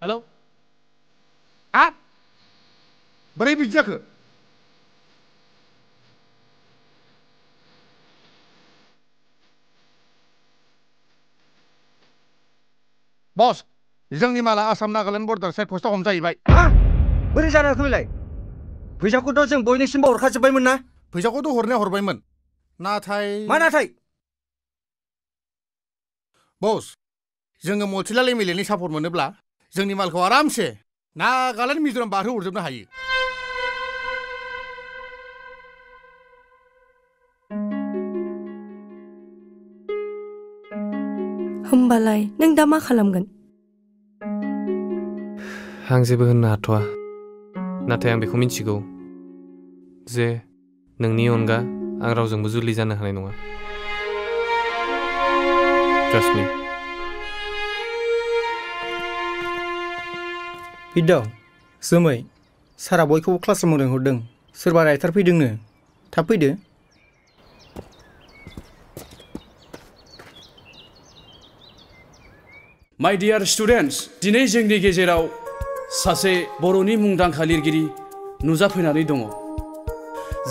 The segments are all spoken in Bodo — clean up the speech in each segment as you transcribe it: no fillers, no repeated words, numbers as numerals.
हेलौ आ बोरै बिदि जाखो बस जोंनि माला आसाम नागालेण्ड बर्डार साइड पस्टआव हमजाहैबाय बोरै जानो बेलाय फैसाखौथ' जों बयनिसिमबो हरखाजोब्बायमोन ना फैसाखौथ' हरनाया हरबायमोन नाथाय मा नाथाय बस जोङो मथिलाल एमएलए नि सापर्ट मोनोब्ला जोंनि मालखौ आरामसे नागालेण्ड मिज'राम बारहोहरजोबनो हायो होमबालाय नों दा मा खालामगोन आं जेबो होननो हाथ'आ नाथाय आं बेखौ मिन्थिगौ जे नोंनि अनगा आं रावजोंबो जुलि जानो हानाय नङा ट्रास्ट मी बिदा जोमै सारा बयखौबो क्लासरुमाव लिंहरदों सोरबा राइटार फैदोंनो थाब फैदो माय डियार स्टुडेन्टस दिनै जोंनि गेजेराव सासे बर'नि मुंदांखा लिरगिरि नुजाफैनानै दङ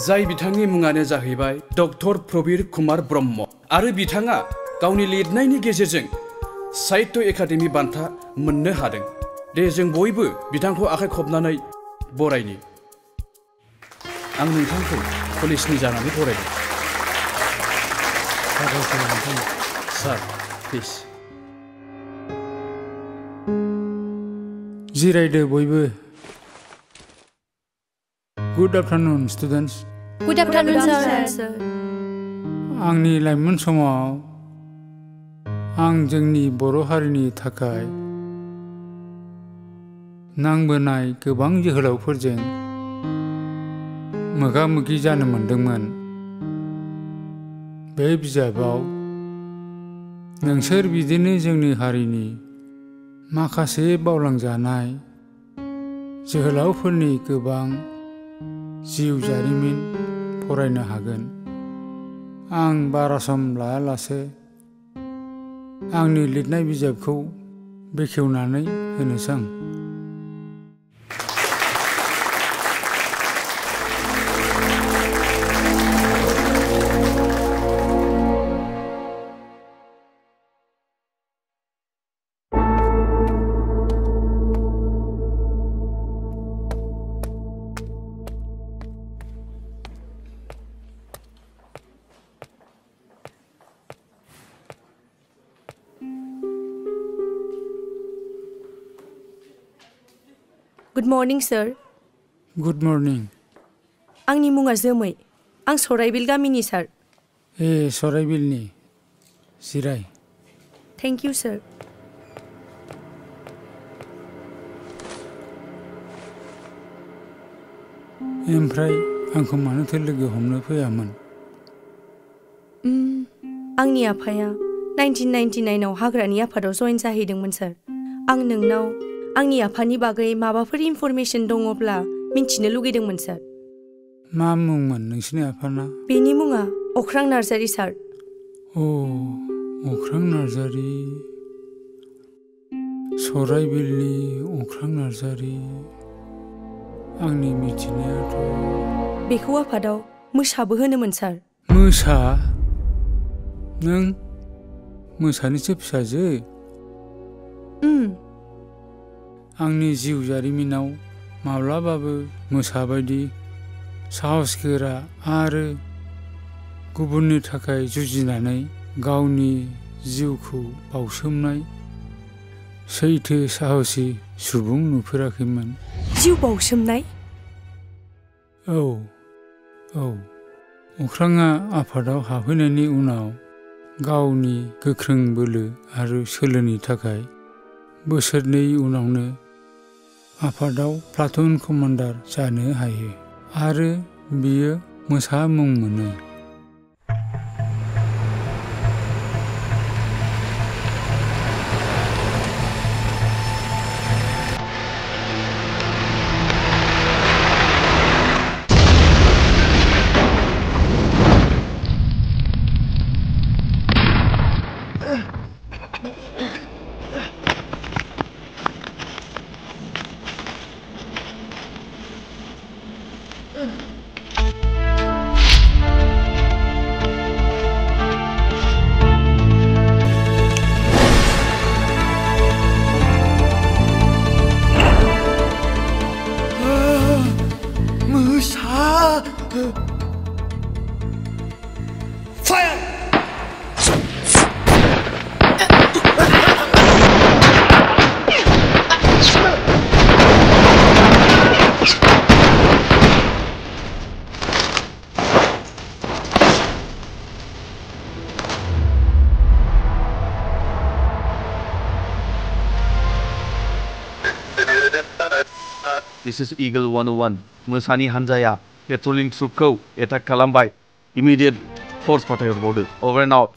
जाय बिथांनि मुङानो जाहैबाय डक्टर प्रबीर कुमार ब्रह्म आरो बिथाङा गावनि लिरनायनि गेजेरजों साहित्य एकाडेमि बान्था मोननो हादों दे जों बयबो बिथांखौ आखाइ खबनानै बरायनि आं नोंथांखौ कलेजनि जानानै बरायदों सार प्लिज जिरायदो बयबो good afternoon students good afternoon sir आंनि लाइमोन समाव आं जोंनि बर' हारिनि थाखाय नांबोनाय गोबां जोहोलावफोरजों मोगा मोगि जानो मोनदोंमोन बे बिजाबाव नोंसोर बिदिनो जोंनि हारिनि माखासे बावलांजानाय जोहोलावफोरनि गोबां जिउ जारिमिन फरायनो हागोन आं बारा सम लायालासे आंनि लिरनाय बिजाबखौ बेखेवनानै होनोसै गुड मर्निं सर गुड मर्निं आंनि मुङा जोमै आं सराइबिल गामिनि सार ए सराइबिलनि जिराय थेंक इउ सर ओमफ्राय आंखौ मानोथो लोगो हमनो फैयामोन आंनि आफाया 1999 आव हाग्रानि आफादाव जइन जाहैदोंमोन सार आं नोंनाव आंनि आफानि बागै माबाफोर इनफरमेसन दङब्ला मिन्थिनो लुगैदोंमोन सार मा मुंमोन नोंसिनि आफाना बेनि मुङा अख्रां नार्जारी सार अ अख्रां नार्जारी सराइबिलनि अख्रां नार्जारी आंनि मिथिनायाथ' बेखौ आफादाव मोसाबो होनोमोन सार मोसा नों मोसानिसो फिसाजो आंनि जिउ जारिमिनाव माब्लाबाबो मोसा बायदि साहसगोरा आरो गुबुननि थाखाय जुजिनानै गावनि जिउखौ बावसोमनाय सैथो साहसि सुबुं नुफेराखैमोन जिउ बावसोमनाय औ अख्राङा आफादाव हाबहैनायनि उनाव गावनि गोख्रों बोलो आरो सोलोनि थाखाय बोसोरनै उनावनो आफादाव प्लाटुन कमान्डार जानो हायो आरो बियो मोसा मुं मोनो This is Eagle 101. मोसानि हानजाया पेट्रलिं ट्रुपखौ एटाक खालामबाय. Immediate force फाथायहरबावदो. Over and out.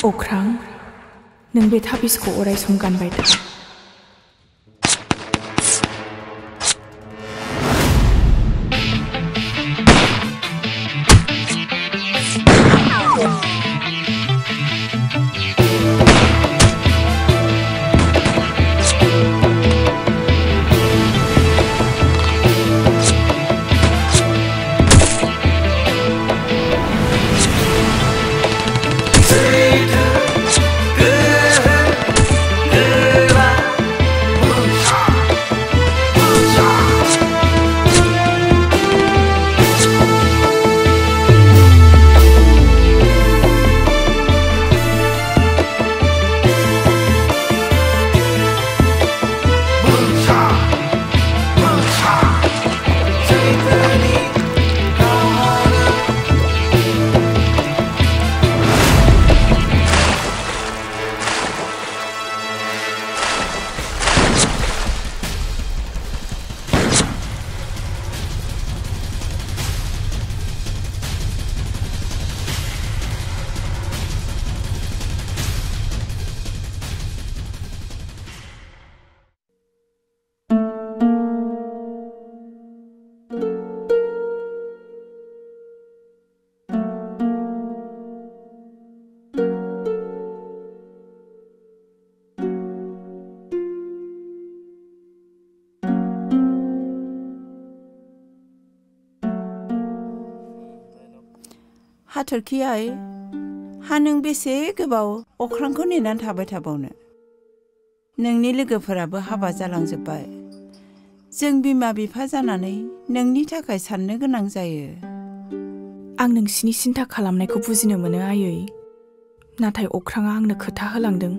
अख्रां नों बे थाबिसखौ अराय सम गानबाय था हाथरखियाय हा नों बेसे गोबाव अख्रांखौ नेनानै थाबाय थाबावनो नोंनि लोगोफोराबो हाबा जालांजोब्बाय जों बिमा बिफा जानानै नोंनि थाखाय साननो गोनां जायो आं नोंसिनि सिन्था खालामनायखौ बुजिनो मोनो आयै नाथाय अख्राङा आंनो खोथा होलांदों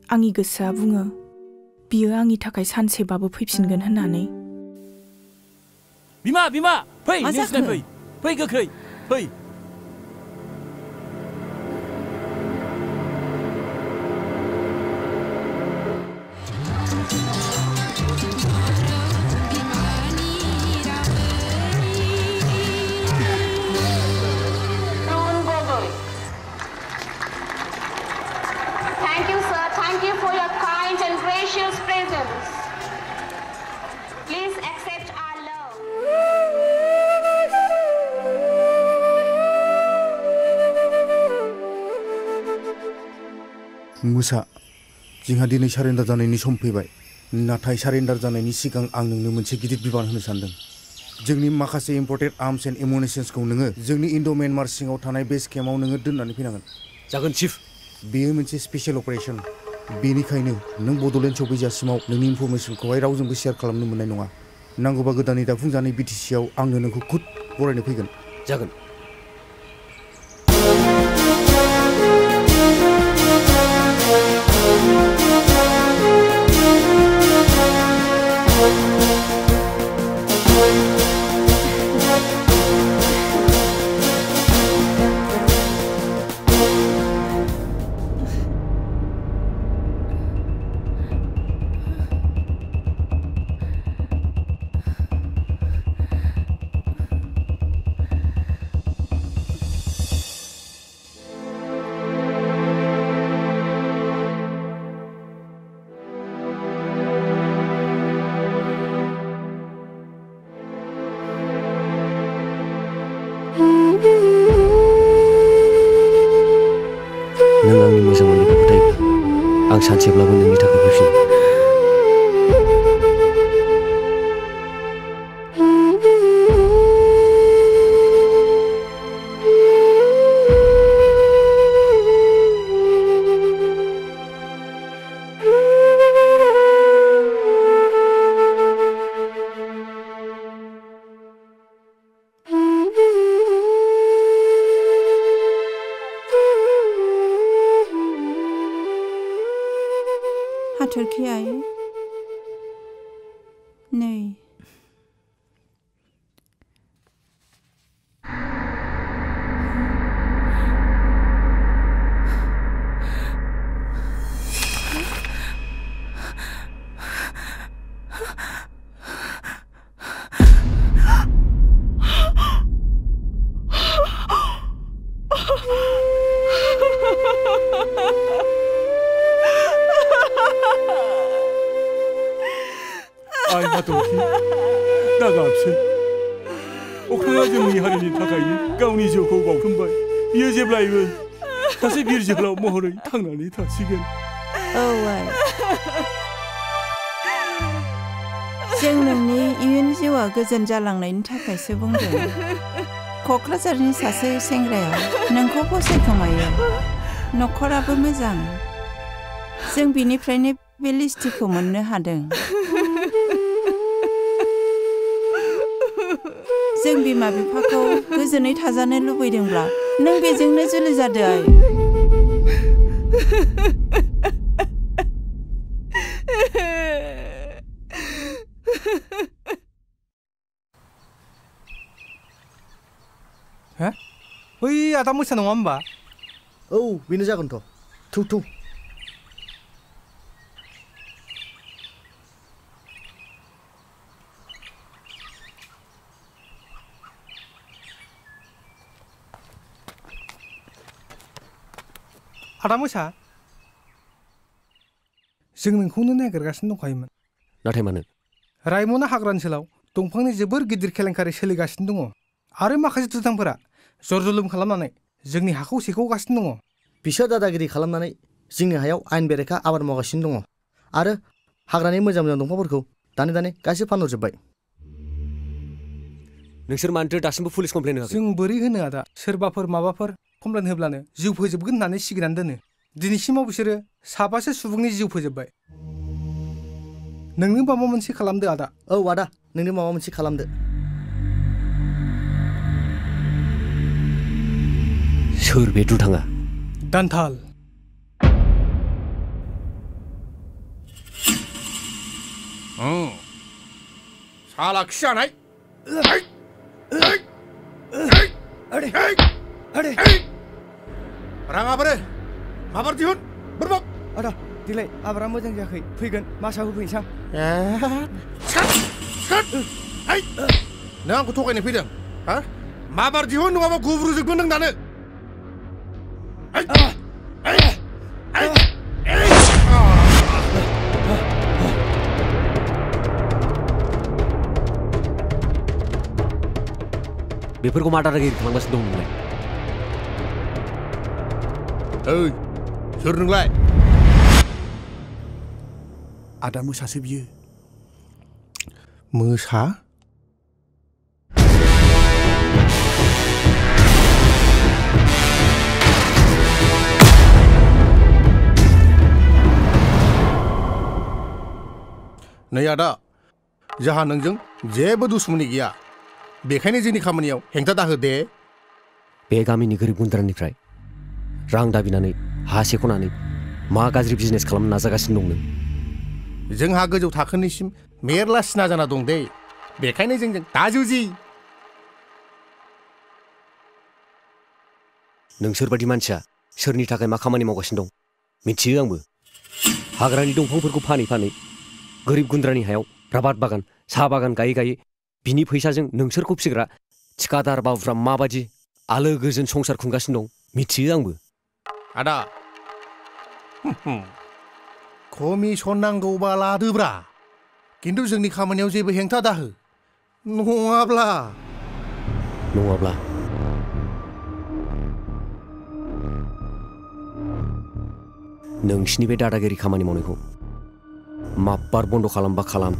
आंनि गोसोआ बुङो बियो आंनि थाखाय सानसेबाबो फैफिनगोन होननानै बिमा बिमा फै नोंसिना फै फै गोख्रै फै मुसा जोंहा दिनै सारेन्डार जानायनि सम फैबाय नाथाय सारेन्डार जानायनि सिगां आं नोंनो मोनसे गिदिर बिबान होनो सानदों जोंनि माखासे इम्पर्टेड आर्म्स एन्ड एमुनिशन्सखौ नोङो जोंनि इन्ड' म्यानमार सिङाव थानाय बेस केम्पआव नोङो दोननानै फैनांगोन जागोन चिफ बेयो मोनसे स्पेशल अपारेशन बेनिखायनो नों बड'लेण्ड सफैजासिमाव नोंनि इनफरमेसनखौहाय रावजोंबो शेयार खालामनो मोननाय नङा नांगौबा गोदानै दाफुंजानाय बिटिसिआव आंनो नोंखौ खुद बरायनो फैगोन जागोन सानसेब्लाबो नोंनि थाखाय फैफिनगोन। हाथरखि आइ नै आइ हाथरखि दा गाबसै अख्राङा जोंनि हारिनि थाखायनो गावनि जिउखौ बावसोमबाय। बियो जेब्लायबो सासे बिर जोहोलाव महरै थांनानै थासिगोन। औ आइ जों नोंनि इयुन जिउआ गोजोन जालांनायनि थाखायसो बुंदों। क'क्राझारनि सासे सेंग्राया नोंखौ फसायखोमायो, न'खराबो मोजां। जों बिनिफ्रायनो बे लिस्टिखौ मोननो हादों। जों बिमा बिफाखौ गोजोनै थाजानो लुबैदोंब्ला नों बेजोंनो जुलि जादो आइ। हा? बै आदा मोसा नङा होमबा? औ बेनो जागोनथ'। थौ थौ। आदा मोसा जों नोंखौनो नागिरगासिनो दंखायोमोन। नाथाय मानो? रायमना हाग्रा ओनसोलाव दंफांनि जोबोर गिदिर केलेंकारि सोलिगासिनो दङ आरो माखासे दुथांफोरा जरजुलुम खालामनानै जोंनि हाखौ सेख'गासिनो दङ। बिसोर दादागिरि खालामनानै जोंनि हायाव आयेन बेरेखा आबाद मावगासिनो दङ आरो हाग्रानि मोजां मोजां दंफांफोरखौ दानै दानै गासैबो फानहरजोब्बाय। नोंसोर मानोथो दासिमबो पुलिस कमप्लेन होआखै? जों बोरै होनो आदा, सोरबाफोर माबाफोर कमप्लेन होब्लानो जिउ फोजोबगोन होननानै सिगिनानै दोनो। दिनैसिमाव बिसोरो साबासो सुबुंनि जिउ फोजोब्बाय। नोंनो माबा मोनसे खालामदो आदा। औ आदा, नोंनो माबा मोनसे खालामदो। सोर बे दुथाङा? दान्थाल। साला खि जानाय। राङा बोरो माबार दिहुन बोरबाव। आदा दिलाय आबारा मोजां जायाखै, फैगोन मासाव होफैनोसां। नों आंखौ थगायनो फैदों हा? माबार दिहुन नङाबा गुब्रुजोबगोन नों दानो। बेफोरखौ मा दादागिरि खालामगासिनो दं नोंलाय? ओइ सोर नोंलाय? आदा मोसासो बियो। मोसा? नै आदा, जोंहा नोंजों जेबो दुश्मनी गैया, बेखायनो जोंनि खामानियाव हेंथा दाहो दे। बे गामिनि गोरिब गुन्द्रानिफ्राय रां दाबिनानै हा सेख'नानै मा गाज्रि बिजनेस खालामनो नाजागासिनो दं नों? जोंहा गोजौ थाखोनिसिम मेरला सिना जाना दं दे, बेखायनो जोंजों दाजुजि। नोंसोर बायदि मानसिया सोरनि थाखाय मा खामानि मावगासिनो दं मिथियो आंबो। हाग्रानि दंफांफोरखौ फानै फानै गोरिब गुन्द्रानि हायाव राबार बागान, साहा बागान गायै गायै बिनि फैसाजों नोंसोरखौ फिसिग्रा थिखादार बाबुफ्रा माबादि आलो गोजोन संसार खुंगासिनो दं मिथियो आंबो। आदा कमिसन नांगौबा लादोब्रा, खिन्थु जोंनि खामानियाव जेबो हेंथा दाहो, नङाब्ला नोंसिनि बे दादागिरि खामानि मावनायखौ माब्बार बन्द खालामबा खालाम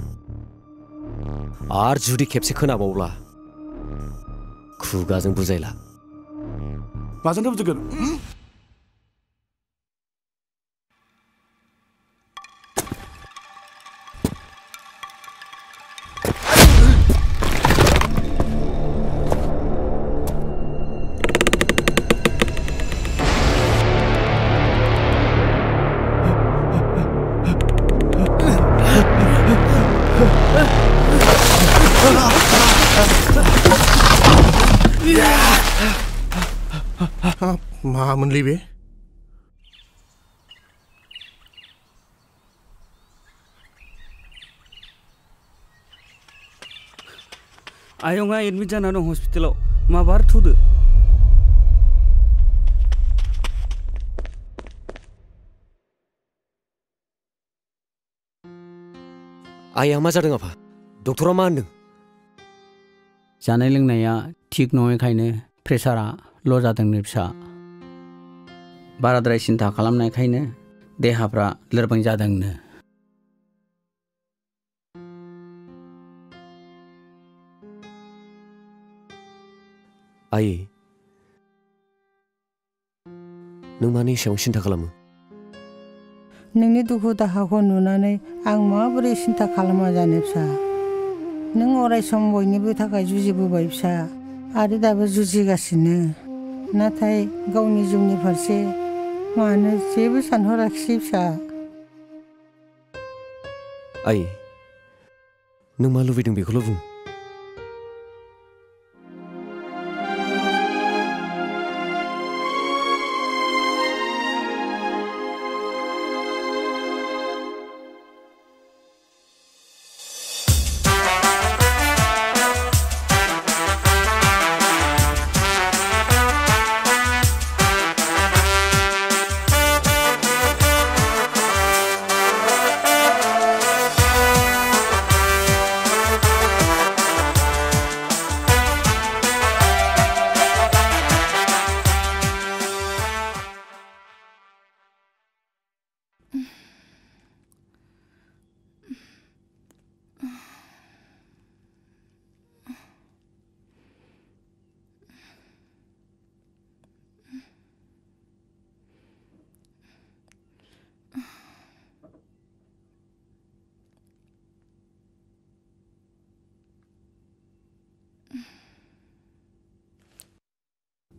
आरो जुदि खेबसे खोनाबावब्ला खुगाजों बुजायला माजोंथ' बुजिगोन मामोनलै बे आयंआ एडमिट जाना दं हस्पिटालाव माबार थुदो आइया मा जादों आफा डक्टरा मा होनदों जानाय लोंनाया थिग नङैखायनो प्रेसारा ल' जादोंनो फिसा बाराद्राय सिन्था खालामनायखायनो देहाफ्रा लोरबां जादोंनो आइ नों मानि एसेबां सिन्था खालामो नोंनि दुखु दाहाखौ नुनानै आं माबोरै सिन्था खालामा जानो फिसा नों अरायसम बयनिबो थाखाय जुजिबोबाय फिसा आरो दाबो जुजिगासिनो नाथाय गावनि जिउनि फारसे मानो जेबो सानहराखिसै फिसा आइ नों मा लुबैदों बेखौल' बुं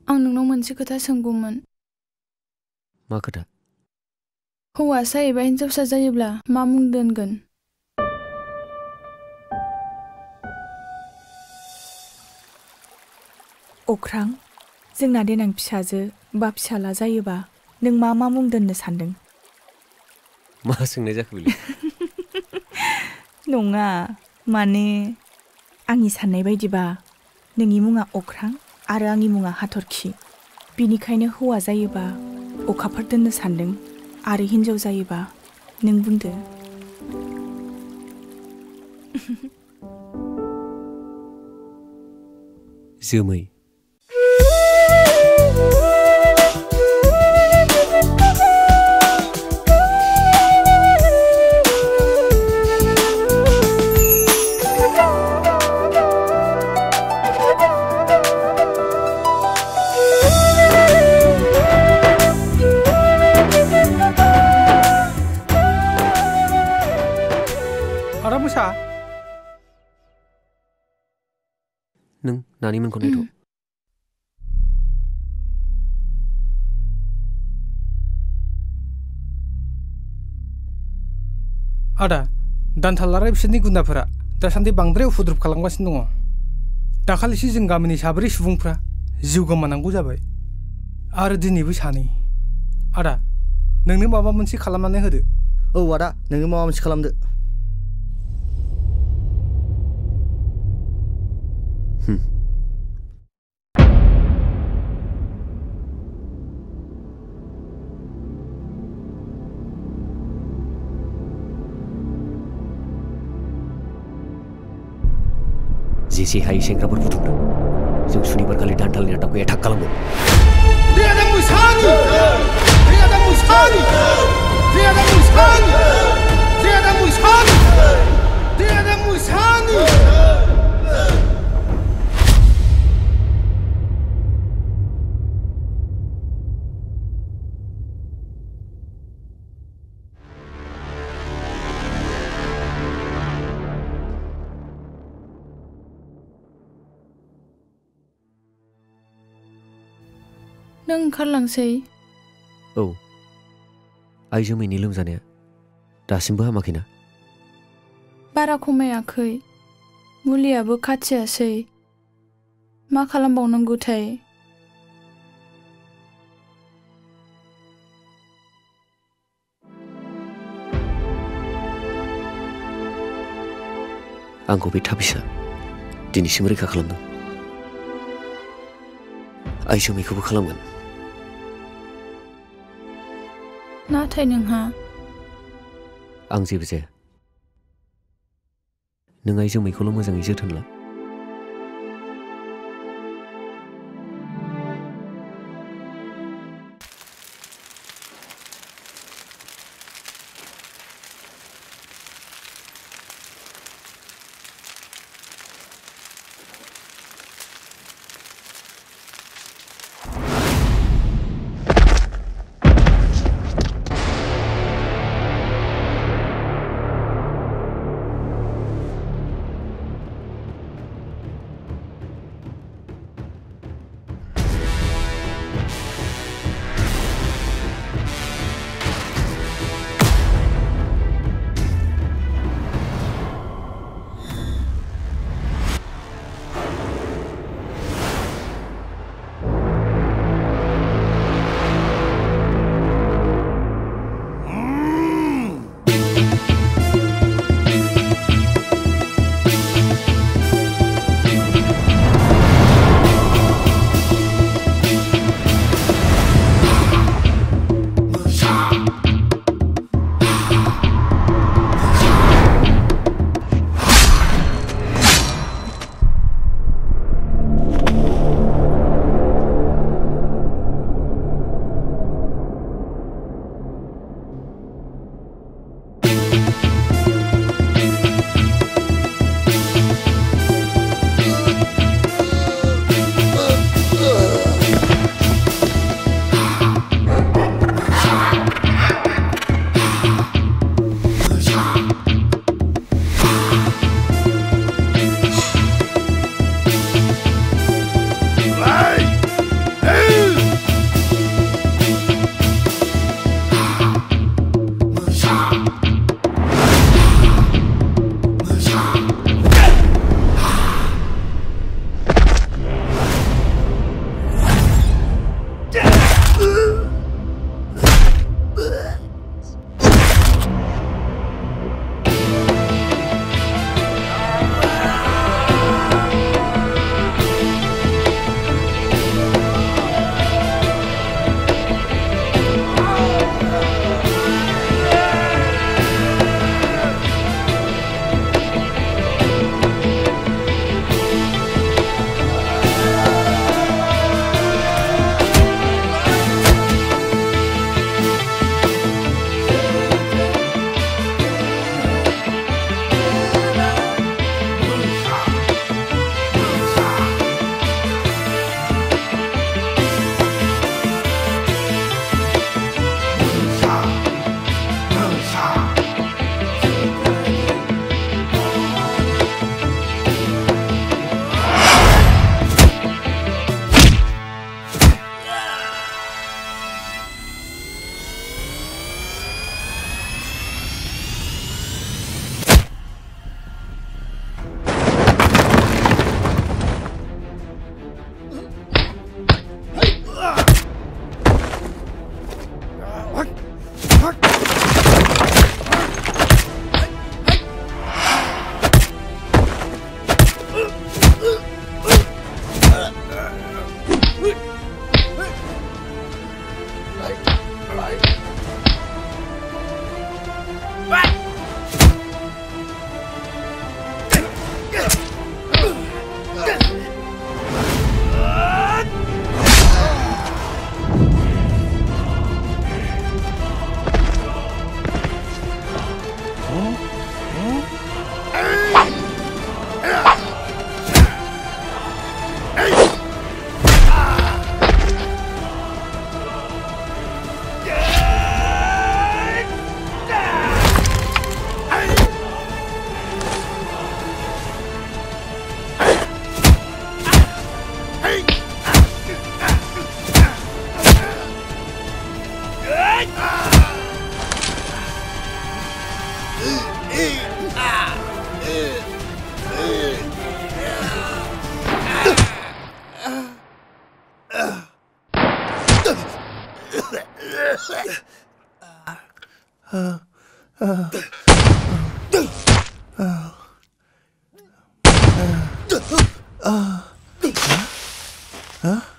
आं नोंनाव मोनसे खोथा सोंगौमोन मा खोथा हौवासा एबा हिन्जावसा जायोब्ला मा मुं दोनगोन अख्रां जोंना देनां फिसाजो बा फिसाला जायोबा नों मा मुं दोननो सानदों मा सोंनाय जाखो बेलाय नङा माने आंनि साननाय बायदिबा नोंनि मुङा अख्रां आरो आंनि मुङा हाथरखि बिनिखायनो हौवा जायोबा अखाफोर दोननो सानदों आरो हिन्जाव जायोबा नों बुंदो जोमै नों नानिमोनखौ नायथ' आदा दानथालाराय बिसोरनि गुन्दाफोरा दासान्दि बांद्राय उपद्रब खालामगासिनो दङ दाखालिसो जों गामिनि 7 सुबुंफ्रा जिउ गोमानांगौ जाबाय आरो दिनैबो 2 आदा नोंनो माबा मोनसे खालामनानै होदो औ आदा नोंनो माबा मोनसे खालामदो जेसे हायै सेंग्राफोर बुथुमदों जों सुनिबार खालि दानथालनि आटाखौ एटाक खालामगोन नों ओंखारलांसै औ आइ जोमैनि लोमजानाया दासिमबो हामाखैना बारा खमायाखै मुलियाबो खाथियासै मा खालामबावनांगौथाय आंखौ बे थाबिसा दिनैसिम रैखा खालामदों आइ जोमैखौबो खालामगोन नाथाय नोंहा आं जेबो जाया नों आइ जोमैखौल' मोजाङै जोथोन ला Ha?